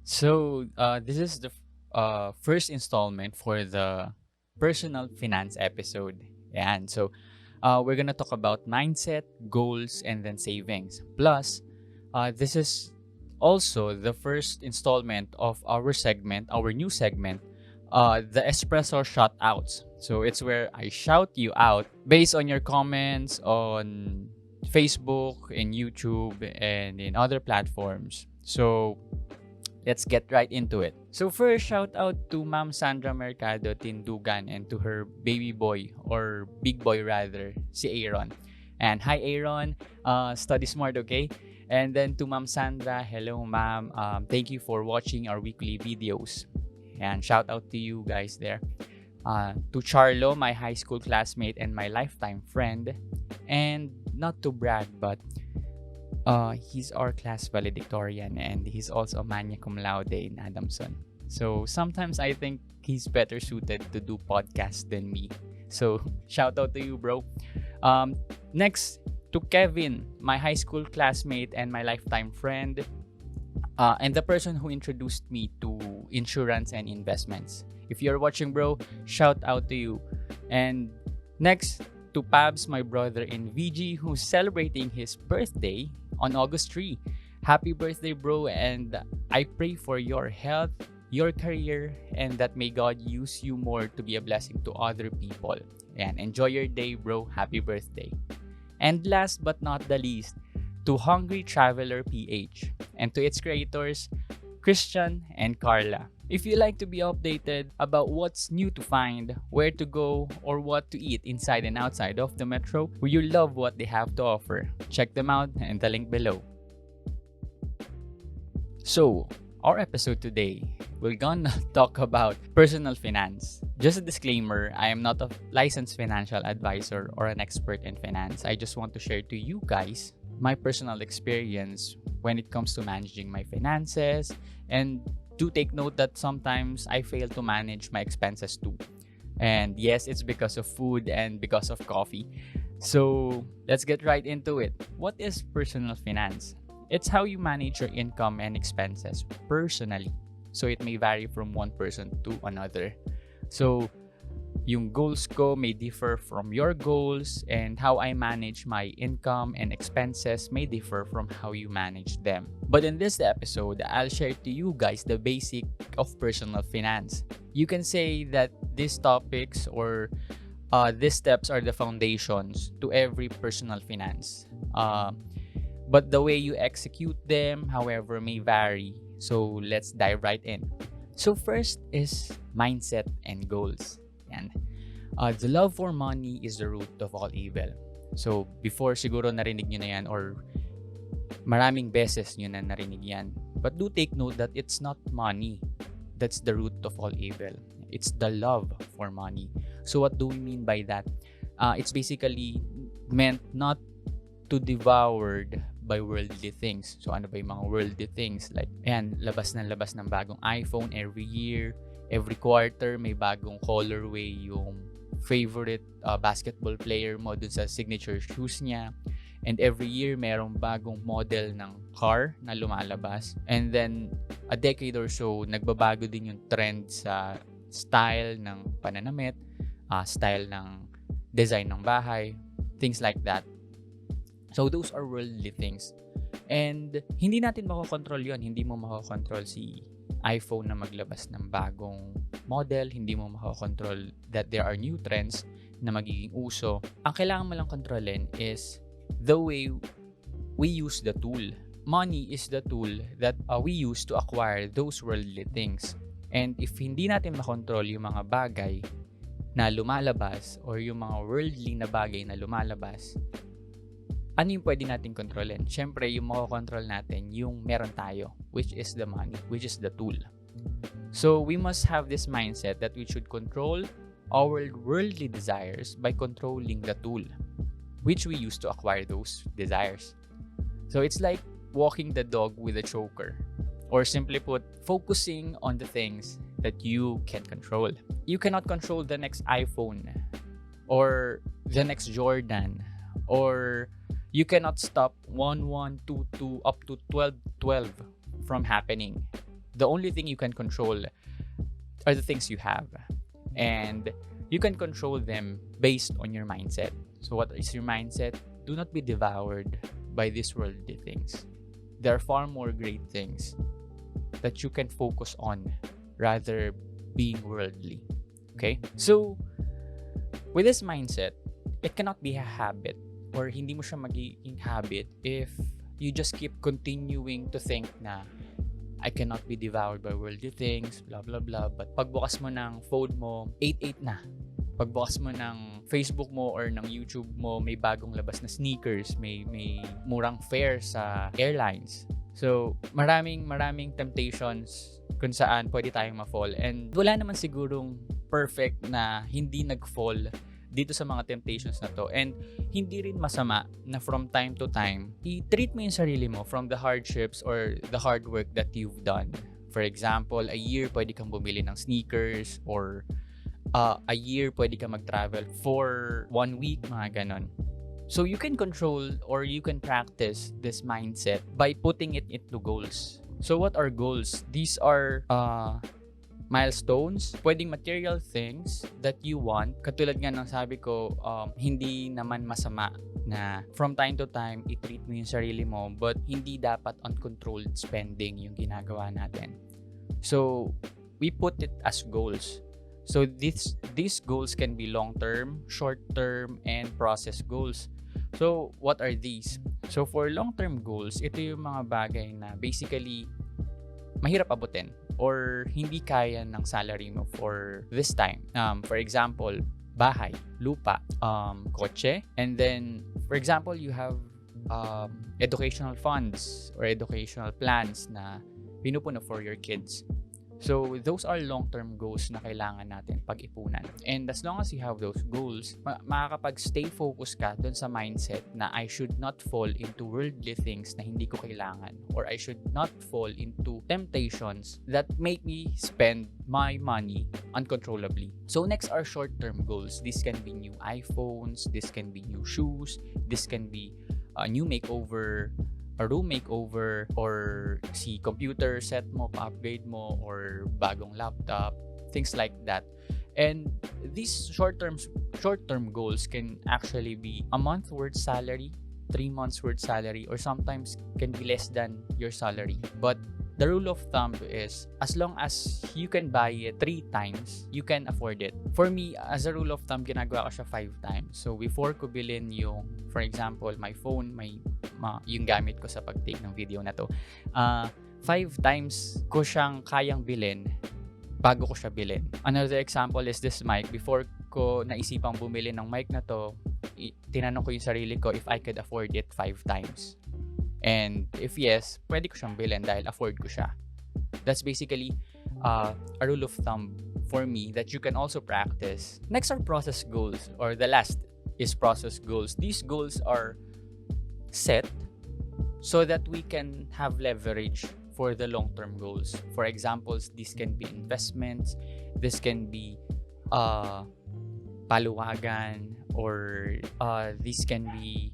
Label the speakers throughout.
Speaker 1: This is the first installment for the personal finance episode. And we're gonna talk about mindset, goals, and then savings. Plus, this is also the first installment of our new segment, the Espresso Shoutouts. So it's where I shout you out based on your comments on Facebook and YouTube and in other platforms. So let's get right into it. So first, shout out to Ma'am Sandra Mercado Tindugan and to her baby boy or big boy rather, si Aaron. And hi Aaron, study smart, okay? And then to Ma'am Sandra, hello ma'am. Thank you for watching our weekly videos. And shout out to you guys there. To Charlo, my high school classmate and my lifetime friend. And not to brag, but he's our class valedictorian and he's also a magna cum laude in Adamson. So sometimes I think he's better suited to do podcasts than me. So shout out to you, bro. Next to Kevin, my high school classmate and my lifetime friend, and the person who introduced me to insurance and investments. If you're watching, bro, shout out to you. And next to Pabs, my brother in VG, who's celebrating his birthday on August 3. Happy birthday, bro, and I pray for your health, your career, and that may God use you more to be a blessing to other people. And enjoy your day, bro. Happy birthday. And last but not the least, to Hungry Traveler PH and to its creators, Christian and Carla. If you like to be updated about what's new to find, where to go, or what to eat inside and outside of the metro, or you love what they have to offer, check them out in the link below. So, our episode today, we're gonna talk about personal finance. Just a disclaimer, I am not a licensed financial advisor or an expert in finance. I just want to share to you guys my personal experience when it comes to managing my finances, and do take note that sometimes I fail to manage my expenses too. And yes, it's because of food and because of coffee. So let's get right into it. What is personal finance? It's how you manage your income and expenses personally. So it may vary from one person to another. So yung goals ko may differ from your goals, and how I manage my income and expenses may differ from how you manage them. But in this episode, I'll share to you guys the basic of personal finance. You can say that these topics or these steps are the foundations to every personal finance. But the way you execute them, however, may vary. So let's dive right in. So first is mindset and goals. And the love for money is the root of all evil. So before siguro narinig nyo na yan or maraming beses nyo na narinig yan. But do take note that it's not money that's the root of all evil. It's the love for money. So what do we mean by that? It's basically meant not to devoured by worldly things. So ano ba yung mga worldly things? Like, ayan, labas ng bagong iPhone every year. Every quarter, may bagong colorway yung favorite basketball player mo dun sa signature shoes niya. And every year, merong bagong model ng car na lumalabas. And then, a decade or so, nagbabago din yung trend sa style ng pananamit, style ng design ng bahay, things like that. So, those are worldly things. And hindi natin makokontrol yun. Hindi mo makokontrol si iPhone na maglabas ng bagong model. Hindi mo makokontrol that there are new trends na magiging uso. Ang kailangan mo lang kontrolin is the way we use the tool. Money is the tool that we use to acquire those worldly things. And if hindi natin makontrol yung mga bagay na lumalabas or yung mga worldly na bagay na lumalabas, ano yung pwede natin kontrolin? Siyempre, yung makokontrol natin, yung meron tayo, which is the money, which is the tool. So, we must have this mindset that we should control our worldly desires by controlling the tool, which we use to acquire those desires. So, it's like walking the dog with a choker. Or simply put, focusing on the things that you can control. You cannot control the next iPhone or the next Jordan, or you cannot stop 1122 up to 1212 from happening. The only thing you can control are the things you have. And you can control them based on your mindset. So what is your mindset? Do not be devoured by these worldly things. There are far more great things that you can focus on rather being worldly. Okay? So, with this mindset, it cannot be a habit or hindi mo siya magiging habit if you just keep continuing to think na I cannot be devoured by worldly things, blah, blah, blah. But pagbukas mo ng phone mo, 8-8 na. Pagbukas mo ng Facebook mo or ng YouTube mo, may bagong labas na sneakers, may murang fare sa airlines. So, maraming temptations kung saan pwede tayong ma-fall. And wala naman sigurong perfect na hindi nag-fall dito sa mga temptations na to. And hindi rin masama na from time to time, i-treat mo yung sarili mo from the hardships or the hard work that you've done. For example, a year pwede kang bumili ng sneakers or a year pwede kang mag-travel for 1 week, mga ganon. So you can control or you can practice this mindset by putting it into goals. So what are goals? These are milestones, pwedeng material things that you want. Katulad nga ng sabi ko, hindi naman masama na from time to time, i-treat mo yung sarili mo, but hindi dapat uncontrolled spending yung ginagawa natin. So, we put it as goals. So, these goals can be long-term, short-term, and process goals. So, what are these? So, for long-term goals, ito yung mga bagay na basically mahirap abutin or hindi kaya ng salary mo for this time. For example, bahay, lupa, kotse, and then, for example, you have educational funds or educational plans na pinupuno for your kids. So, those are long-term goals na kailangan natin pag-ipunan. And as long as you have those goals, makakapag-stay focused ka dun sa mindset na I should not fall into worldly things na hindi ko kailangan, or I should not fall into temptations that make me spend my money uncontrollably. So, next are short-term goals. This can be new iPhones, this can be new shoes, this can be a new makeover, a room makeover, or si computer set mo, pa-upgrade mo, or bagong laptop, things like that. And these short-term goals can actually be a month worth salary, 3 months worth salary, or sometimes can be less than your salary. But the rule of thumb is, as long as you can buy it 3 times, you can afford it. For me, as a rule of thumb, ginagawa ko siya 5 times. So, before ko bilhin yung, for example, my phone, yung gamit ko sa pag-take ng video na to, 5 times ko siyang kayang bilhin bago ko siya bilhin. Another example is this mic. Before ko naisipang bumili ng mic na to, tinanong ko yung sarili ko if I could afford it 5 times. And if yes, pwede ko siyang bilhin dahil afford ko siya. That's basically a rule of thumb for me that you can also practice. Next are process goals, or the last is process goals. These goals are set so that we can have leverage for the long-term goals. For examples, this can be investments, this can be paluwagan, or this can be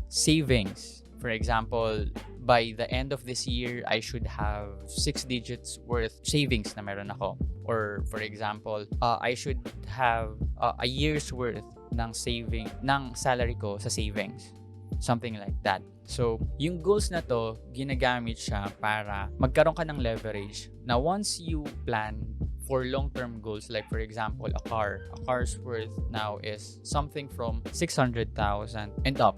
Speaker 1: savings. For example, by the end of this year, I should have 6 digits worth savings na meron ako. Or for example, I should have a year's worth ng salary ko sa savings. Something like that. So, yung goals na to, ginagamit siya para magkaroon ka ng leverage na once you plan for long-term goals, like for example, a car's worth now is something from 600,000 and up.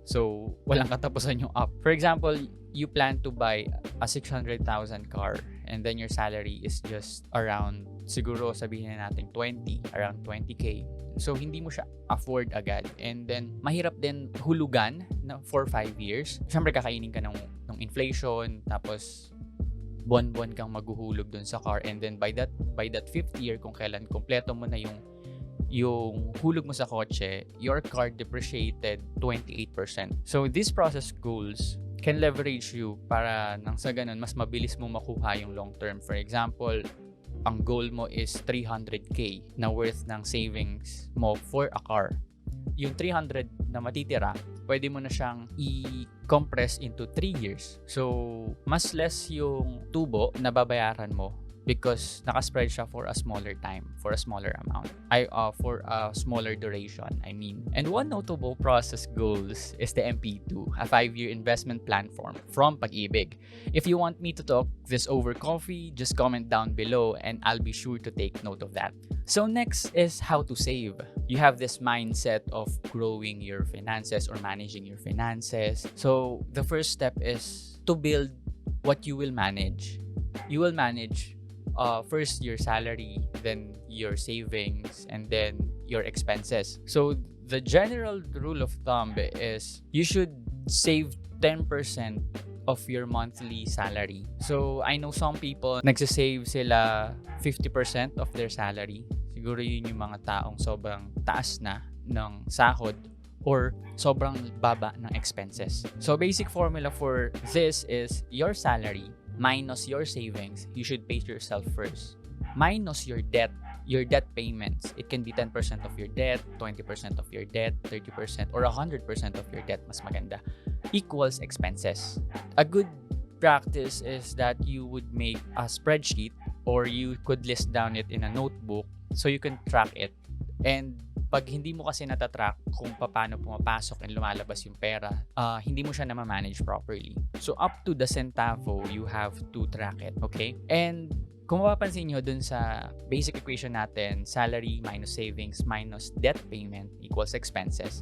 Speaker 1: So, walang katapusan yung up. For example, you plan to buy a 600,000 car and then your salary is just around, siguro sabihin na natin around 20K. So, hindi mo siya afford agad. And then, mahirap din hulugan na for 5 years. Siyempre, kakainin ka ng inflation, tapos buwan-buwan kang maghuhulog dun sa car. And then, by that 5th year, kung kailan kompleto mo na yung hulog mo sa kotse, your car depreciated 28%. So, these process goals can leverage you para nang sa ganun, mas mabilis mo makuha yung long term. For example, ang goal mo is 300K na worth ng savings mo for a car. Yung 300 na matitira, pwede mo na siyang i-compress into 3 years. So, mas less yung tubo na babayaran mo because nakaspread siya for a smaller time, for a smaller amount, for a smaller duration, I mean. And one notable process goals is the MP2, a 5-year investment plan from Pag-ibig. If you want me to talk this over coffee, just comment down below and I'll be sure to take note of that. So next is how to save. You have this mindset of growing your finances or managing your finances. So the first step is to build what you will manage. You will manage first your salary, then your savings, and then your expenses. So the general rule of thumb is you should save 10% of your monthly salary. So I know some people nagsasave sila 50% of their salary. Siguro yun yung mga taong sobrang taas na ng sahod or sobrang baba ng expenses. So basic formula for this is your salary minus your savings. You should pay yourself first. Minus your debt payments. It can be 10% of your debt, 20% of your debt, 30%, or 100% of your debt, mas maganda, equals expenses. A good practice is that you would make a spreadsheet or you could list down it in a notebook so you can track it. And pag hindi mo kasi natatrack kung paano pumapasok and lumalabas yung pera, hindi mo siya na-manage properly. So up to the centavo, you have to track it, okay? And kung mapapansin nyo dun sa basic equation natin, salary minus savings minus debt payment equals expenses,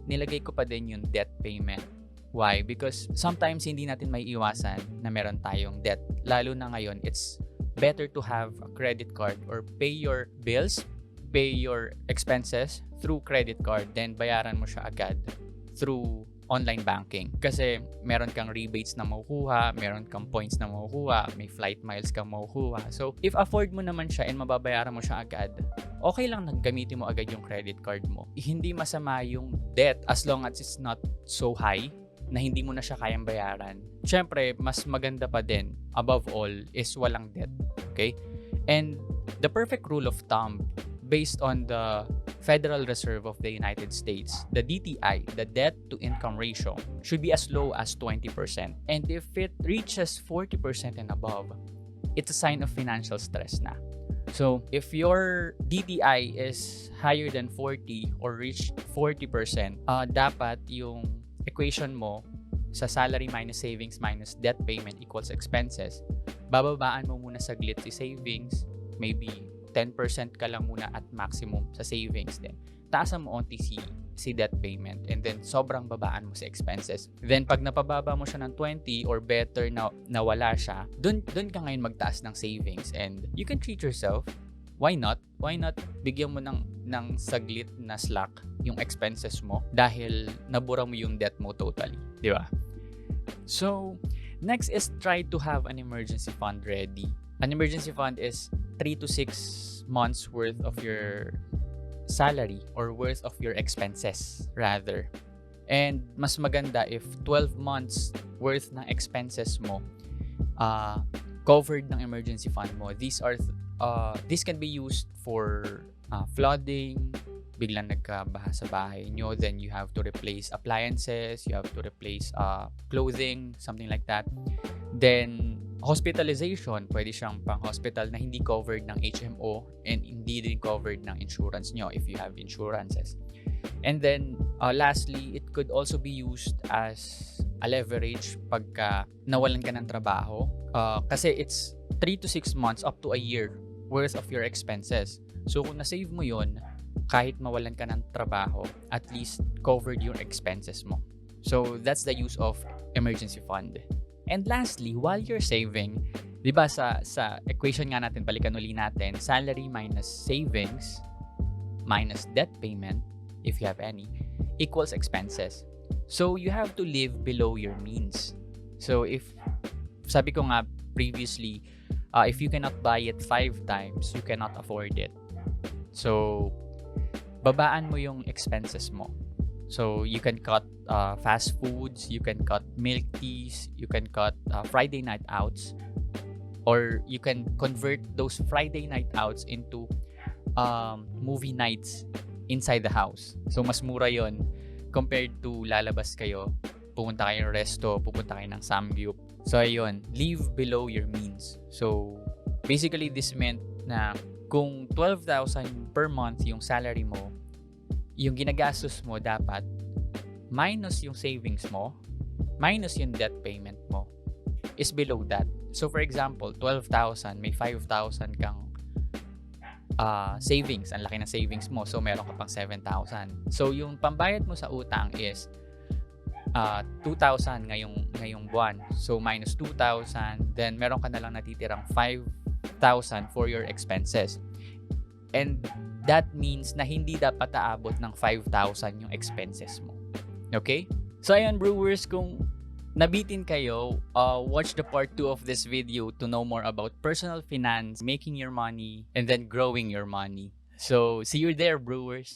Speaker 1: nilagay ko pa din yung debt payment. Why? Because sometimes hindi natin may iwasan na meron tayong debt. Lalo na ngayon, it's better to have a credit card or pay your bills, pay your expenses through credit card, then bayaran mo siya agad through online banking. Kasi meron kang rebates na makukuha, meron kang points na makukuha, may flight miles kang makukuha. So, if afford mo naman siya and mababayaran mo siya agad, okay lang gamitin mo agad yung credit card mo. Hindi masama yung debt as long as it's not so high na hindi mo na siya kayang bayaran. Siyempre, mas maganda pa din, above all, is walang debt. Okay? And the perfect rule of thumb based on the Federal Reserve of the United States, the DTI, the debt-to-income ratio, should be as low as 20%. And if it reaches 40% and above, it's a sign of financial stress na. So, if your DTI is higher than 40 or reached 40%, dapat yung equation mo sa salary minus savings minus debt payment equals expenses, bababaan mo muna saglit si savings, maybe 10% ka lang muna at maximum sa savings din. Taasan mo onti si debt payment and then sobrang babaan mo sa expenses. Then pag napababa mo siya ng 20 or better na nawala siya, dun ka ngayon magtaas ng savings and you can treat yourself. Why not? Why not bigyan mo ng saglit na slack yung expenses mo dahil nabura mo yung debt mo totally, di ba? So, next is try to have an emergency fund ready. An emergency fund is 3 to 6 months worth of your salary or worth of your expenses rather. And mas maganda if 12 months worth ng expenses mo covered ng emergency fund mo. These can be used for flooding, biglang nagkabaha sa bahay nyo, then you have to replace appliances, you have to replace clothing, something like that. Then hospitalization, pwede siyang pang-hospital na hindi covered ng HMO and hindi din covered ng insurance nyo if you have insurances. And then, lastly, it could also be used as a leverage pagka nawalan ka ng trabaho. Kasi it's 3 to 6 months up to a year worth of your expenses. So, kung na-save mo yun, kahit mawalan ka ng trabaho, at least covered yung expenses mo. So, that's the use of emergency fund. And lastly, while you're saving, di ba sa equation nga natin, balikan uli natin, salary minus savings minus debt payment, if you have any, equals expenses. So, you have to live below your means. So, sabi ko nga previously, if you cannot buy it 5 times, you cannot afford it. So, babaan mo yung expenses mo. So, you can cut fast foods, you can cut milk teas, you can cut Friday night outs, or you can convert those Friday night outs into movie nights inside the house. So, mas mura yon compared to lalabas kayo, pupunta kayo ng resto, pupunta kayo ng samgyup. So, ayun, live below your means. So, basically, this meant na kung 12,000 per month yung salary mo, yung ginagastos mo dapat minus yung savings mo, minus yung debt payment mo, is below that. So, for example, 12,000, may 5,000 kang savings. Ang laki ng savings mo. So, meron ka pang 7,000. So, yung pambayad mo sa utang is 2,000 ngayong buwan. So, minus 2,000. Then, meron ka na lang natitirang 5,000 for your expenses. And that means na hindi dapat aabot ng 5,000 yung expenses mo. Okay? So, ayan, brewers, kung nabitin kayo, watch the part 2 of this video to know more about personal finance, making your money, and then growing your money. So, see you there, brewers.